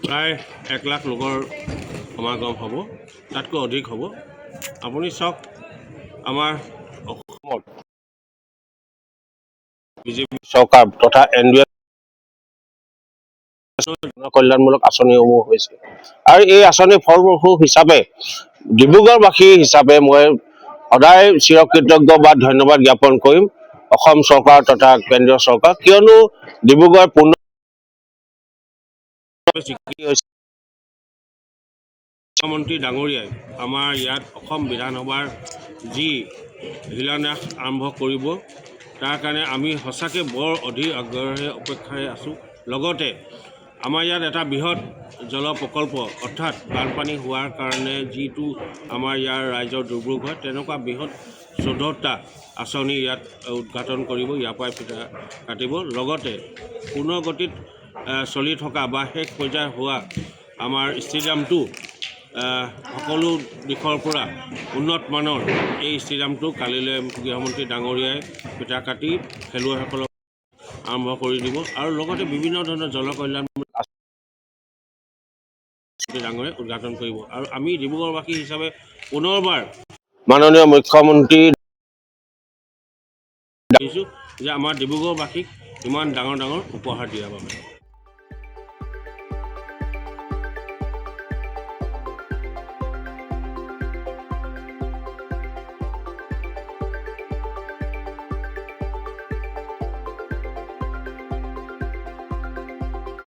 প্ৰায় 1 লাখ লোকৰ সমাগম হ'ব, তাতকৈ অধিক হ'ব। আপুনি চাওক আমাৰ অসমত বিজেপি চৰকাৰ তথা NDA কল্যাণমূলক আঁচনিসমূহ হৈছে আৰু এই আঁচনি ফলপ্ৰসূ হিচাপে ডিব্ৰুগড়বাসী হিচাপে মই সদায় চিৰকৃতজ্ঞ বা ধন্যবাদ জ্ঞাপন কৰিম অসম চৰকাৰ তথা কেন্দ্ৰীয় চৰকাৰ, কিয়নো ডিব্ৰুগড় পূৰ্ণ স্বীকৃতি হৈছে। মুখ্যমন্ত্ৰী ডাঙৰীয়াই আমাৰ ইয়াত অসম বিধানসভাৰ যি শিলান্যাস আৰম্ভ কৰিব, তাৰ কাৰণে আমি সঁচাকৈ বৰ অধীৰ আগ্ৰহেৰে অপেক্ষাৰে আছোঁ। লগতে আমাৰ ইয়াত এটা বৃহৎ জল প্ৰকল্প অৰ্থাৎ বানপানী হোৱাৰ কাৰণে যিটো আমাৰ ইয়াৰ ৰাইজৰ দুৰ্ভোগ হয়, তেনেকুৱা বৃহৎ 14টা আঁচনি ইয়াত উদ্ঘাটন কৰিব, ইয়াৰ পৰাই ফিতা কাটিব। লগতে পূৰ্ণ গতিত চলি থকা বা শেষ পৰ্যায় হোৱা আমাৰ ষ্টেডিয়ামটো সকলো দিশৰ পৰা উন্নত মানৰ এই ষ্টেডিয়ামটো কালিলৈ গৃহমন্ত্ৰী ডাঙৰীয়াই ফিতা কাটি খেলুৱৈসকলক আৰম্ভ কৰি দিব আৰু লগতে বিভিন্ন ধৰণৰ জলকল্যাণমূলক ডাঙৰে উদ্ঘাটন কৰিব। আৰু আমি ডিব্ৰুগড়বাসী হিচাপে পুনৰবাৰ মাননীয় মুখ্যমন্ত্ৰী দেখিছোঁ যে আমাৰ ডিব্ৰুগড়বাসীক ইমান ডাঙৰ উপহাৰ দিয়াৰ বাবে।